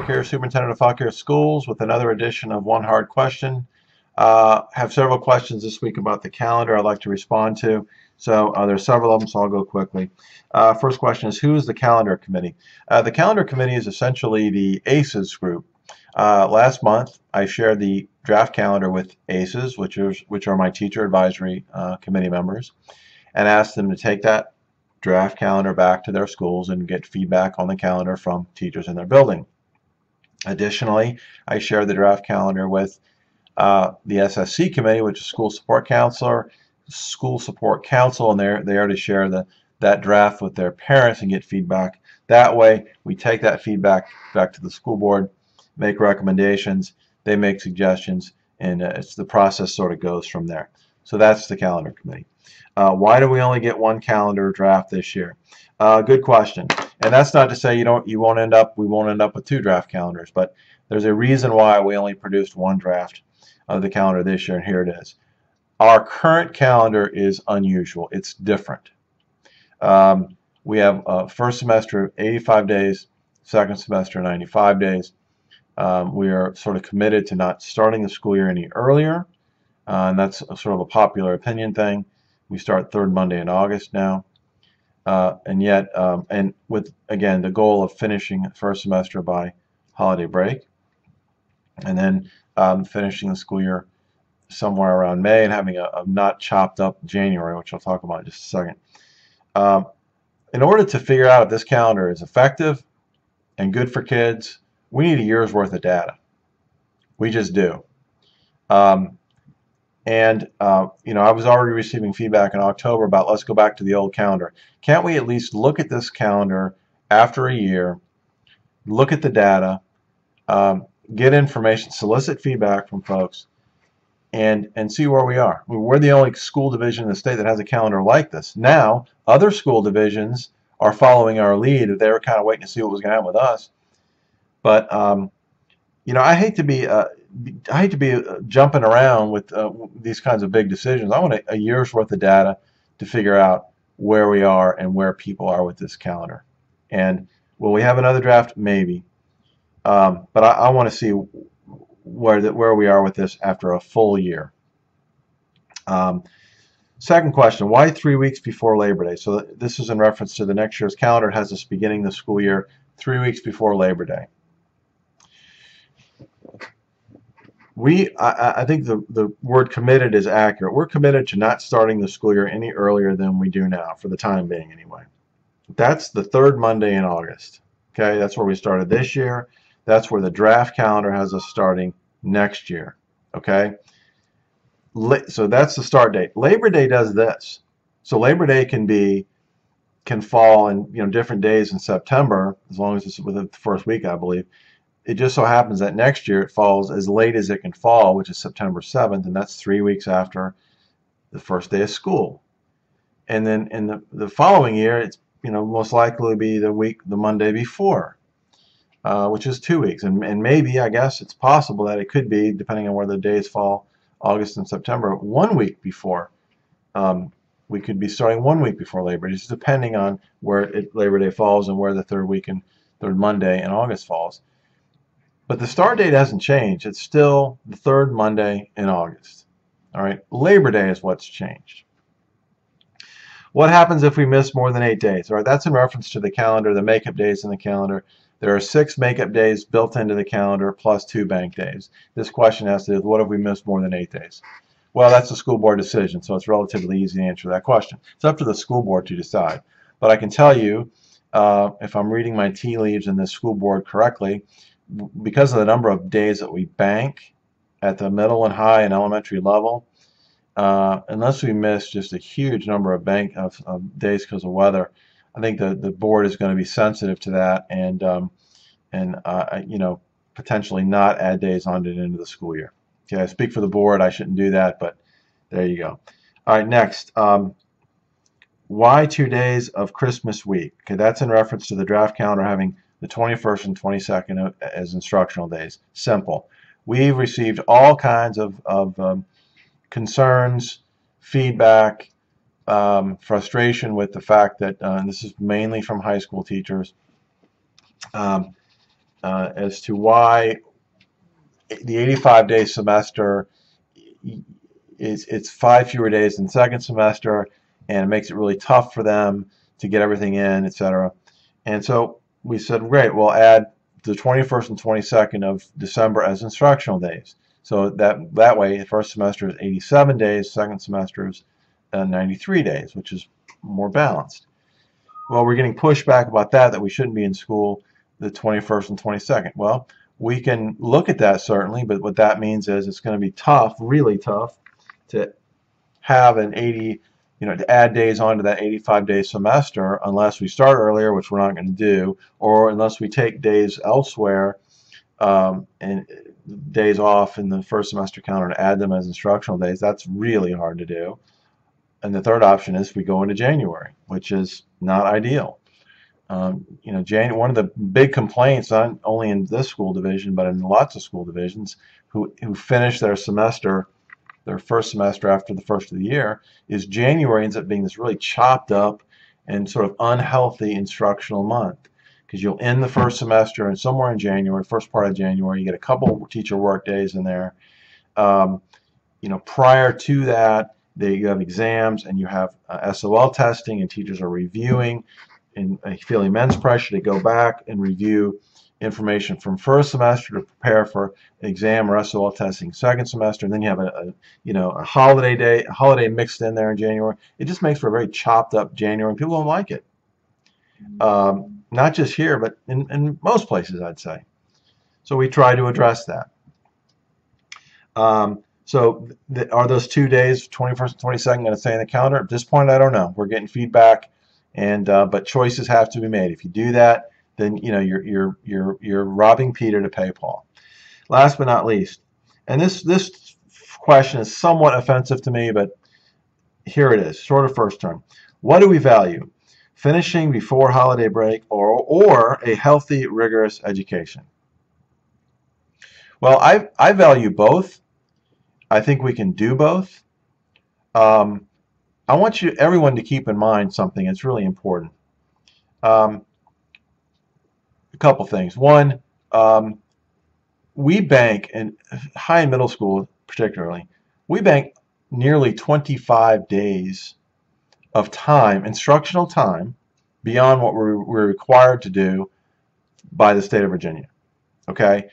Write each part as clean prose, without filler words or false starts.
Fauquier, Superintendent of Fauquier Schools, with another edition of One Hard Question. Have several questions this week about the calendar I'd like to respond to. So there's several of them, so I'll go quickly. First question is, who is the calendar committee? The calendar committee is essentially the ACES group. Last month, I shared the draft calendar with ACES, which are my teacher advisory committee members, and asked them to take that draft calendar back to their schools and get feedback on the calendar from teachers in their building. Additionally, I shared the draft calendar with the SSC committee, which is School Support Council, and they're there to share that draft with their parents and get feedback. That way, we take that feedback back to the school board, make recommendations, they make suggestions, and the process sort of goes from there. So that's the calendar committee. Why do we only get one calendar draft this year? Good question. And that's not to say we won't end up with two draft calendars, but there's a reason why we only produced one draft of the calendar this year, and here it is. Our current calendar is unusual. It's different. We have a first semester of 85 days, second semester 95 days. We are sort of committed to not starting the school year any earlier, and that's sort of a popular opinion thing. We start third Monday in August now, and with, again, the goal of finishing the first semester by holiday break, and then finishing the school year somewhere around May and having a not chopped up January, which I'll talk about in just a second. In order to figure out if this calendar is effective and good for kids, we need a year's worth of data. We just do. I was already receiving feedback in October about, let's go back to the old calendar. Can't we at least look at this calendar after a year, look at the data, get information, solicit feedback from folks, and see where we are? We're the only school division in the state that has a calendar like this. Now, other school divisions are following our lead. They were kind of waiting to see what was going to happen with us. But I hate to be jumping around with these kinds of big decisions. I want a year's worth of data to figure out where we are and where people are with this calendar. And will we have another draft? Maybe. But I want to see where we are with this after a full year. Second question, why 3 weeks before Labor Day? So this is in reference to the next year's calendar. It has us beginning the school year 3 weeks before Labor Day. I think the word committed is accurate. We're committed to not starting the school year any earlier than we do now, for the time being anyway. That's the third Monday in August. Okay, that's where we started this year. That's where the draft calendar has us starting next year. Okay, so that's the start date. Labor Day does this. So Labor Day can fall in different days in September, as long as it's within the first week, I believe. It just so happens that next year it falls as late as it can fall, which is September 7th, and that's 3 weeks after the first day of school. And then in the following year, it's most likely be the Monday before, which is 2 weeks. And maybe, I guess, it's possible that it could be, depending on where the days fall, August and September, 1 week before. We could be starting 1 week before Labor Day, just depending on where Labor Day falls and where the third Monday in August falls. But the start date hasn't changed. It's still the third Monday in August. All right, Labor Day is what's changed. What happens if we miss more than 8 days? All right, that's in reference to the calendar, the makeup days in the calendar. There are 6 makeup days built into the calendar plus 2 bank days. This question has to do with what if we miss more than 8 days? Well, that's a school board decision, so it's relatively easy to answer that question. It's up to the school board to decide. But I can tell you, if I'm reading my tea leaves in this school board correctly, because of the number of days that we bank at the middle and high and elementary level, unless we miss just a huge number of days because of weather, I think the board is going to be sensitive to that and potentially not add days on to the end of the school year. Okay, I speak for the board. I shouldn't do that, but there you go. All right, next. Why 2 days of Christmas week? Okay, that's in reference to the draft calendar having the 21st and 22nd as instructional days. Simple. We've received all kinds of concerns, feedback, frustration with the fact that, and this is mainly from high school teachers, as to why the 85-day semester it's 5 fewer days than the second semester, and it makes it really tough for them to get everything in, etc. And so we said, great, we'll add the 21st and 22nd of December as instructional days. So that way, the first semester is 87 days, second semester is 93 days, which is more balanced. Well, we're getting pushback about that we shouldn't be in school the 21st and 22nd. Well, we can look at that certainly, but what that means is it's going to be tough, really tough, to have an 80, to add days onto that 85-day semester unless we start earlier, which we're not going to do, or unless we take days elsewhere and days off in the first semester calendar and add them as instructional days. That's really hard to do. And the third option is we go into January, which is not ideal. One of the big complaints, not only in this school division, but in lots of school divisions who finish their semester, their first semester after the first of the year, is January ends up being this really chopped up and sort of unhealthy instructional month. Because you'll end the first semester and somewhere in January, first part of January, you get a couple teacher work days in there. Prior to that, you have exams and you have SOL testing, and teachers are reviewing and feeling immense pressure to go back and review information from first semester to prepare for exam or SOL testing second semester. And then you have a holiday mixed in there in January. It just makes for a very chopped up January, and people don't like it. Not just here, but in most places, I'd say. So we try to address that. Are those 2 days, 21st and 22nd, going to stay in the calendar? At this point, I don't know. We're getting feedback, but choices have to be made. If you do that, then you're robbing Peter to pay Paul. Last but not least, and this question is somewhat offensive to me, but here it is, sort of first term. What do we value? Finishing before holiday break or a healthy, rigorous education? Well, I value both. I think we can do both. I want everyone to keep in mind something that's really important. A couple things. One, we bank, in high and middle school particularly, we bank nearly 25 days of time, instructional time, beyond what we're required to do by the state of Virginia. Okay?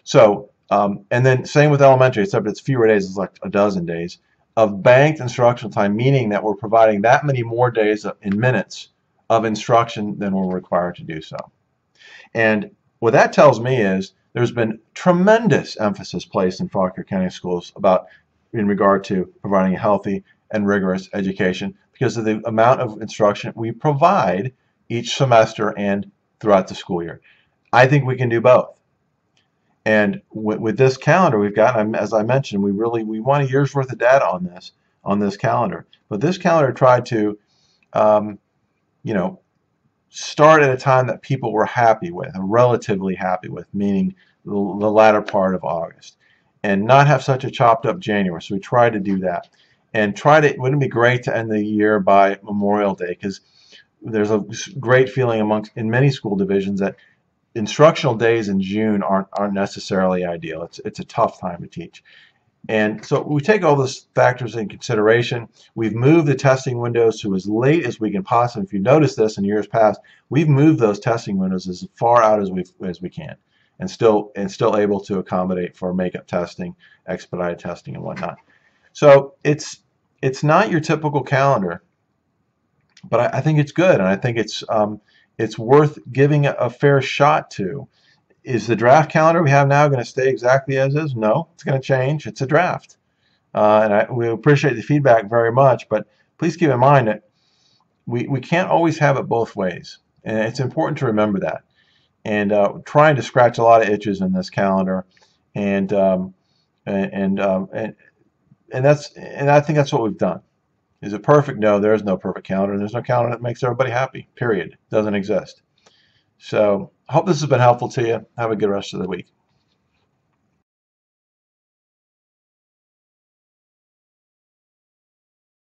So, and then same with elementary, except it's fewer days, it's like a dozen days of banked instructional time, meaning that we're providing that many more days in minutes of instruction than we're required to do so. And what that tells me is there's been tremendous emphasis placed in Fauquier County schools in regard to providing a healthy and rigorous education because of the amount of instruction we provide each semester and throughout the school year. I think we can do both. And with this calendar we've got, as I mentioned, we want a year's worth of data on this calendar. But this calendar tried to, start at a time that people were happy with, relatively happy with, meaning the latter part of August, and not have such a chopped up January. So we tried to do that, and wouldn't it be great to end the year by Memorial Day? Because there's a great feeling in many school divisions that instructional days in June aren't necessarily ideal. It's a tough time to teach. And so we take all those factors in consideration. We've moved the testing windows to as late as we can possibly. If you notice this in years past, we've moved those testing windows as far out as we can, and still able to accommodate for makeup testing, expedited testing, and whatnot. So it's not your typical calendar, but I think it's good, and I think it's worth giving a fair shot to. Is the draft calendar we have now going to stay exactly as is? No, it's going to change. It's a draft. We appreciate the feedback very much, but please keep in mind that we can't always have it both ways. And it's important to remember that. And trying to scratch a lot of itches in this calendar, and I think that's what we've done. Is it perfect? No, there is no perfect calendar. There's no calendar that makes everybody happy. Period. It doesn't exist. So I hope this has been helpful to you. Have a good rest of the week.